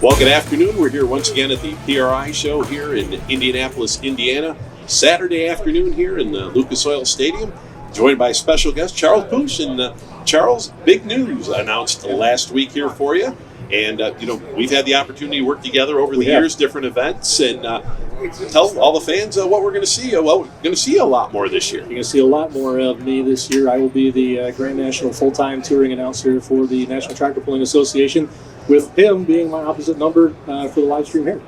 Well, good afternoon. We're here once again at the PRI show here in Indianapolis, Indiana. Saturday afternoon here in the Lucas Oil Stadium, joined by special guest Charles Poosch. And Charles, big news announced last week here for you. And, we've had the opportunity to work together over the years, different events, and tell all the fans what we're going to see. Well, we're going to see a lot more this year. You're going to see a lot more of me this year. I will be the Grand National full-time touring announcer for the National Tractor Pulling Association, with him being my opposite number for the live stream here.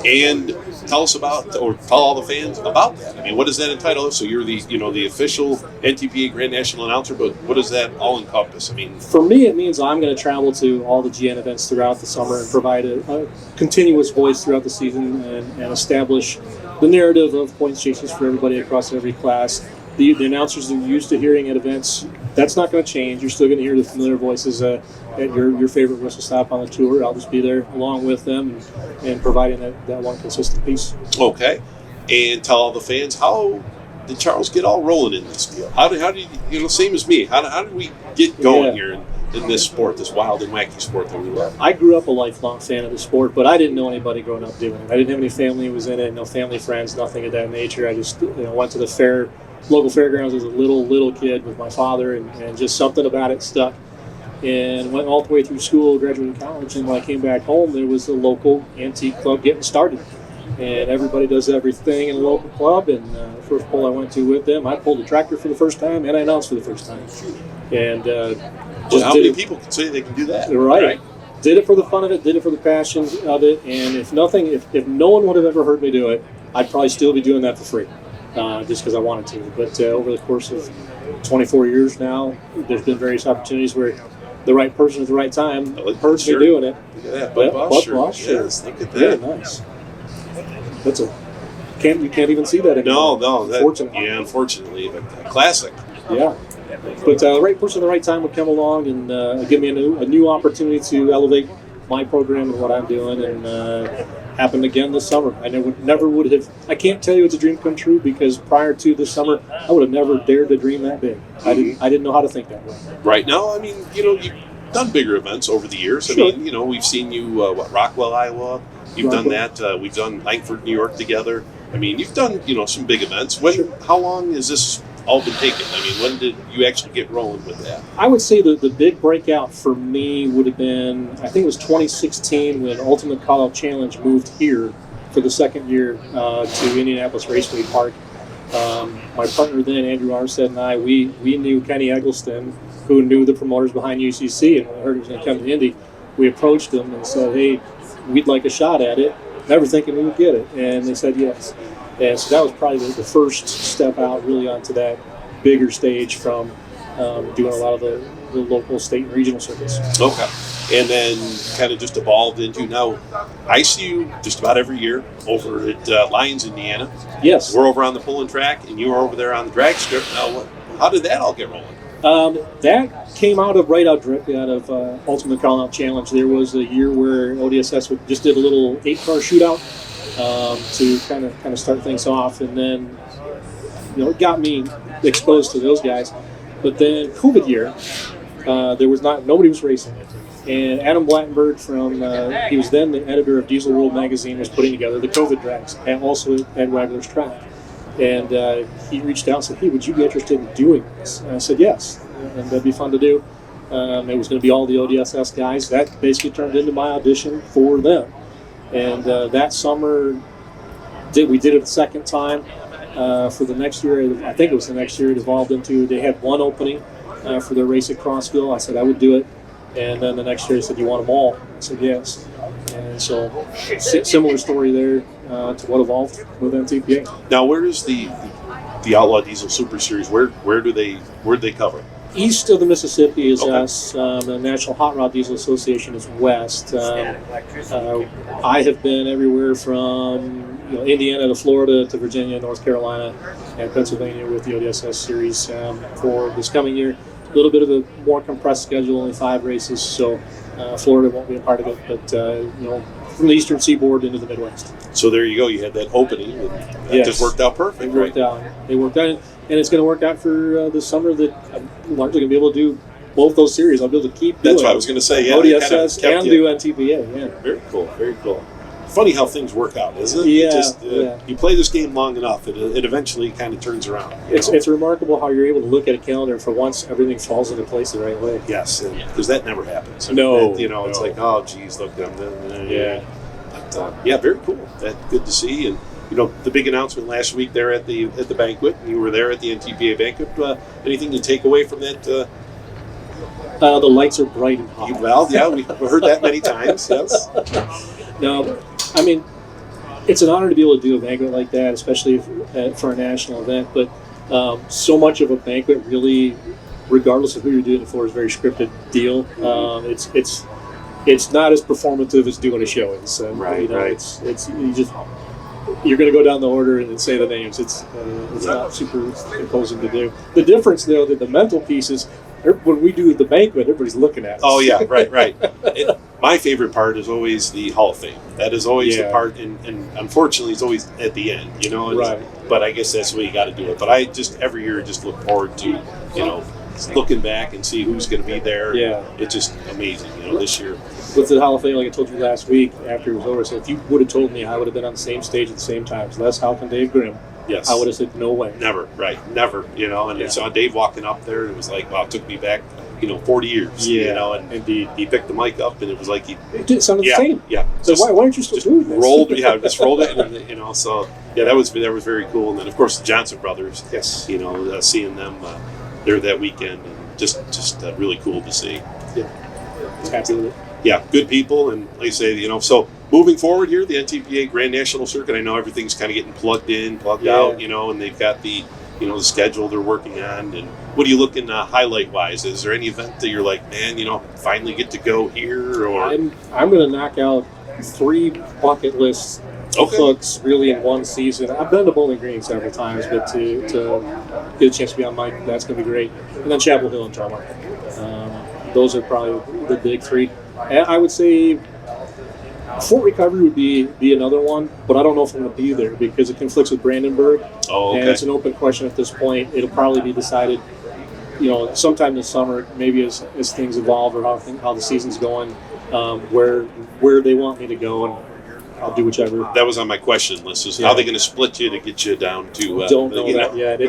And tell us about, or tell all the fans about that. I mean, what does that entitle? So you're the official NTPA Grand National announcer, but what does that all encompass? I mean, for me, it means I'm going to travel to all the GN events throughout the summer and provide a continuous voice throughout the season and establish the narrative of points chases for everybody across every class. The announcers that you're used to hearing at events, that's not going to change. You're still going to hear the familiar voices at your favorite whistle stop on the tour. I'll just be there along with them and providing that one consistent piece. Okay. And tell all the fans, how did Charles get all rolling in this deal? How did you same as me, how did we get going here in this sport, this wild and wacky sport that we love? I grew up a lifelong fan of the sport, but I didn't know anybody growing up doing it. I didn't have any family who was in it, no family, friends, nothing of that nature. I just went to the local fairgrounds as a little kid with my father, and just something about it stuck. And went all the way through school, graduated college, and when I came back home, there was a local antique club getting started. And everybody does everything in a local club, and the first pull I went to with them, I pulled a tractor for the first time, and I announced for the first time. And how many people can say they can do that? Right. Did it for the fun of it, did it for the passion of it, and if no one would have ever heard me do it, I'd probably still be doing that for free. Just because I wanted to. But over the course of 24 years now, there's been various opportunities where the right person at the right time heard me doing it. Look at that, Bud Boss shirt. Yes, look at that. Yeah, nice. You can't even see that anymore. No. Unfortunately, but classic. Yeah. But the right person at the right time would come along and give me a new opportunity to elevate my program and what I'm doing, and happened again this summer. I never would have. I can't tell you it's a dream come true, because prior to this summer, I would have never dared to dream that big. I didn't know how to think that way. Right now, I mean, you've done bigger events over the years. Sure. I mean, we've seen you Rockwell, Iowa. You've done that. We've done Langford, New York together. I mean, you've done some big events. How long has this all been taken? I mean, when did you actually get rolling with that? I would say the big breakout for me would have been, I think it was 2016, when Ultimate Call-Out Challenge moved here for the second year to Indianapolis Raceway Park. My partner then, Andrew Armstead, and I, we knew Kenny Eggleston, who knew the promoters behind UCC, and when we heard he was going to come to Indy, we approached them and said, hey, we'd like a shot at it, never thinking we would get it, and they said yes. And so that was probably the first step out really onto that bigger stage from doing a lot of the local, state, and regional circuits. Okay. And then kind of just evolved into, now I see you just about every year over at Lyons, Indiana. Yes. We're over on the pulling track, and you were over there on the drag strip. Now, how did that all get rolling? That came directly out of Ultimate Call-Out Challenge. There was a year where ODSS just did a little 8-car shootout to kind of start things off, and then it got me exposed to those guys. But then COVID year, nobody was racing, and Adam Blattenberg he was then the editor of Diesel World magazine, was putting together the COVID drags, and also at Wagler's track. And he reached out and said, hey, would you be interested in doing this? And I said yes, and that'd be fun to do. It was going to be all the ODSS guys. That basically turned into my audition for them. And that summer, we did it the second time. For the next year, I think it was the next year, it evolved into, they had one opening for their race at Crossville. I said I would do it. And then the next year, they said, you want them all? I said yes. And so, similar story there to what evolved with NTPA. Now, where does the Outlaw Diesel Super Series, where do they cover? East of the Mississippi is us. The National Hot Rod Diesel Association is west. I have been everywhere from Indiana to Florida to Virginia, North Carolina, and Pennsylvania with the ODSS series for this coming year. A little bit of a more compressed schedule, only 5 races, so Florida won't be a part of it, but from the eastern seaboard into the Midwest. So there you go. You had that opening. That just worked out perfect. It worked out. And it's going to work out for this summer, that I'm largely going to be able to do both those series. I'll be able to keep doing That's what I was going to say. Yeah, ODSS and do NTPA. Yeah. Very cool. Very cool. Funny how things work out, isn't it? Yeah, You play this game long enough, it eventually kind of turns around. It's remarkable how you're able to look at a calendar and for once everything falls into place the right way. Yes, because that never happens. No. It's like, oh, geez, look, I'm done. Yeah. But, yeah, very cool. That's good to see. And the big announcement last week there at the banquet. You were there at the NTPA banquet. Anything to take away from that? The lights are bright and hot. Well, yeah, we've heard that many times. Yes. No, I mean, it's an honor to be able to do a banquet like that, especially for a national event. But so much of a banquet, really, regardless of who you're doing it for, is a very scripted deal. It's not as performative as doing a show is. Right. It's you're going to go down the order and then say the names. It's not super imposing to do. The difference, though, that the mental piece is when we do the banquet, everybody's looking at us. Oh yeah, right. My favorite part is always the Hall of Fame. That is always the part, and unfortunately, it's always at the end. Right. But I guess that's the way you got to do it. But I just every year just look forward to looking back and see who's going to be there. Yeah, it's just amazing. This year with the Hall of Fame, like I told you last week after it was over, so if you would have told me I would have been on the same stage at the same time, so Les Houck and Dave Grimm. Yes. I would have said no way. Never, never. And I saw Dave walking up there, and it was like, wow, it took me back, 40 years. Yeah, and indeed, he picked the mic up, and it was like it sounded the same. Yeah. So why aren't you still doing this? Just rolled it, and so yeah, that was very cool. And then of course the Johnson brothers. Yes. Seeing them there that weekend, and just really cool to see. Yeah. Happy with it. Yeah, good people, and like I say, so moving forward here, the NTPA Grand National Circuit, I know everything's kind of getting plugged out, and they've got the, the schedule they're working on. And what are you looking highlight-wise? Is there any event that you're like, man, finally get to go here? Or I'm going to knock out 3 bucket lists hooks really in one season. I've been to Bowling Green several times, but to get a chance to be on mic, that's going to be great. And then Chapel Hill and Tulsa. Those are probably the big 3. And I would say Fort Recovery would be another one, but I don't know if I'm going to be there because it conflicts with Brandenburg. Oh, okay. And it's an open question at this point. It'll probably be decided, sometime this summer, maybe as things evolve or how the season's going, where they want me to go, and I'll do whichever. That was on my question list. Is how are they going to split you to get you down to? Don't know that yet.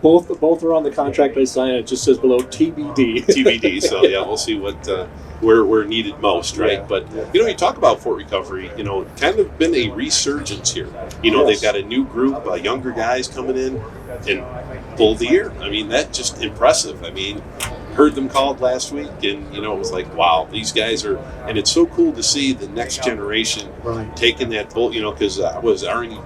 Both are on the contract I signed. It just says below TBD. TBD. So yeah, we'll see what where needed most, right? Yeah. But you talk about Fort Recovery. Kind of been a resurgence here. They've got a new group, younger guys coming in and pulled the year. I mean, that's just impressive. I mean, heard them called last week, and it was like, wow, these guys are, and it's so cool to see the next generation taking that bull. Because was Arnie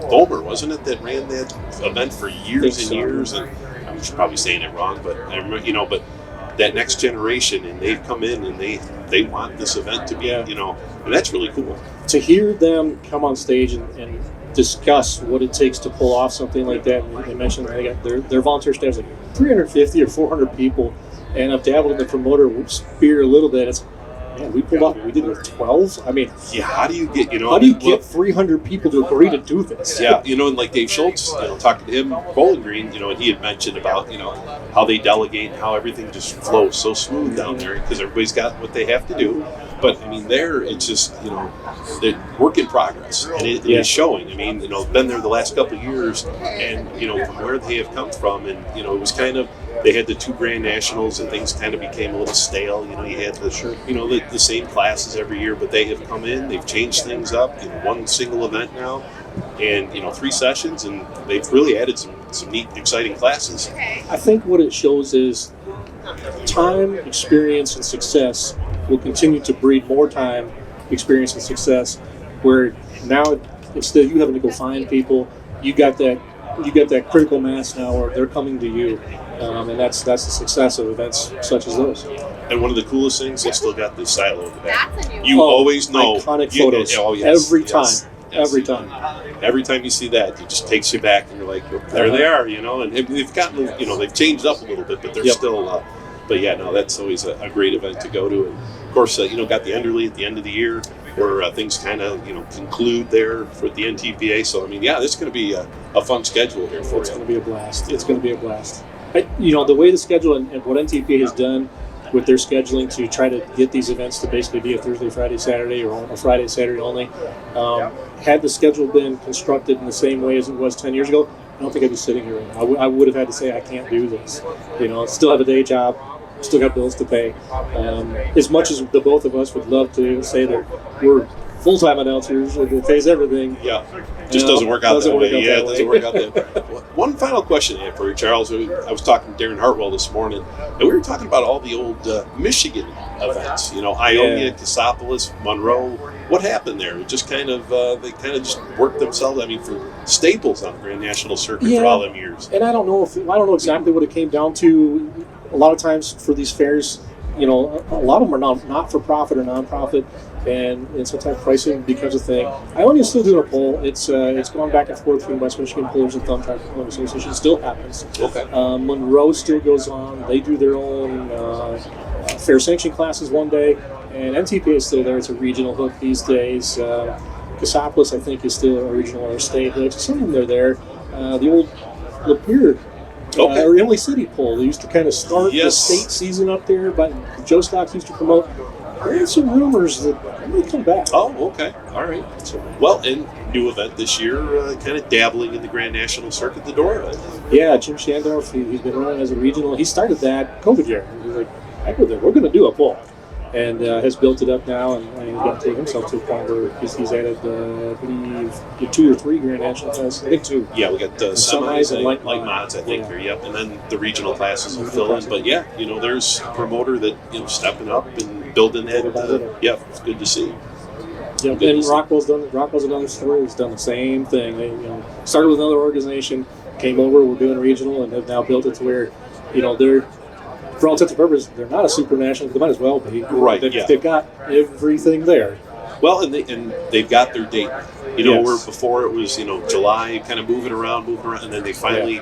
Bomer, wasn't it, that ran that event for years and years? And I'm probably saying it wrong, but but that next generation, and they've come in and they want this event to be, and that's really cool. To hear them come on stage and discuss what it takes to pull off something like that. And they mentioned they got their volunteer staff is like 350 or 400 people, and I've dabbled in the promoter sphere a little bit. It's we pulled off. We did it with 12. I mean, yeah. How do you get get 300 people to agree to do this? Yeah, and like Dave Schultz, talking to him, Bowling Green, and he had mentioned about how they delegate, how everything just flows so smooth down there because everybody's got what they have to do. But I mean, there it's just they're work in progress, and it is showing. I mean, been there the last couple of years, and from where they have come from, and it was kind of. They had the 2 Grand Nationals, and things kind of became a little stale. You had the same classes every year, but they have come in, they've changed things up. One single event now, and 3 sessions, and they've really added some neat, exciting classes. I think what it shows is time, experience, and success will continue to breed more time, experience, and success. Where now, instead of you having to go find people, you got that critical mass now, where they're coming to you. And that's the success of events such as those. And one of the coolest things, they still got this silo in the back. That's a new You always know. Iconic photos. Every time. Every time. Every time you see that, it just takes you back, and you're like, there they are, And they've gotten, they've changed up a little bit, but they're still. But yeah, no, that's always a great event to go to. And of course, got the Enderley at the end of the year, where things kind of conclude there for the NTPA. So I mean, yeah, this is going to be a fun schedule here for you. It's going to be a blast. It's going to be a blast. The way the schedule and what NTPA has done with their scheduling to try to get these events to basically be a Thursday, Friday, Saturday, or a Friday, Saturday only. Had the schedule been constructed in the same way as it was 10 years ago, I don't think I'd be sitting here right now. I would have had to say I can't do this. Still have a day job, still got bills to pay. As much as the both of us would love to say that we're full-time announcers, it pays everything. Yeah, just doesn't work out that way. Yeah, it doesn't work out that way. One final question I have for you, Charles. I was talking to Darren Hartwell this morning, and we were talking about all the old Michigan events. Ionia, Cassopolis, Monroe. What happened there? It just kind of they just worked themselves. I mean, for staples on the Grand National circuit for all them years. And I don't know exactly what it came down to. A lot of times for these fairs, a lot of them are not for profit or non-profit. And sometimes pricing becomes a thing. Ionia's still doing a poll. It's gone back and forth between West Michigan Pullers and Thumb Track Pulling Association. It still happens. Okay. Monroe still goes on. They do their own fair sanction classes one day, and NTPA is still there. It's a regional hook these days. Cassopolis, I think, is still a regional or state hook. Some of them are there. The old Lapeer. Or Emily City poll. They used to kind of start the state season up there, but Joe Stocks used to promote. There's some rumors that they may come back. Oh, okay. All right. Well, and new event this year, kind of dabbling in the Grand National circuit, the Dora. Yeah, Jim Shandorf, he's been running as a regional. He started that COVID year. He's like, heck with it, we're going to do a poll. And has built it up now, and he's got to take himself to a point where he's added, I believe, 2 or 3 Grand National tests. I think 2. Yeah, we got semis and light mods, I think. Yep, and then the regional classes will fill in. But there's a promoter that stepping up and building that. It's good to see. Yep, and Rockwell's another story. He's done the same thing. They started with another organization, came over, we're doing regional, and have now built it to where they're, for all intents and purposes, they're not a super national. They might as well be. Right. They've got everything there. Well, and they've got their date. Where before it was July, kind of moving around, and then they finally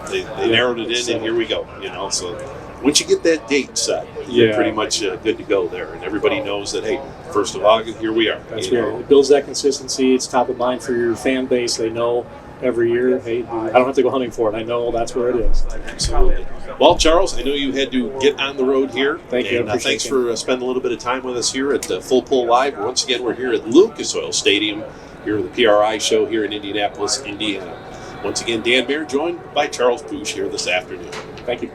they narrowed it in, and here we go. So once you get that date set, you're pretty much good to go there, and everybody knows that 1st of August, here we are. That's right. It builds that consistency. It's top of mind for your fan base. They know every year, I don't have to go hunting for it. I know that's where it is. Absolutely. Well, Charles, I know you had to get on the road here. Thank you. And thanks for spending a little bit of time with us here at Full Pull Live. Once again, we're here at Lucas Oil Stadium, here at the PRI show here in Indianapolis, Indiana. Once again, Dan Baer joined by Charles Poosch here this afternoon. Thank you.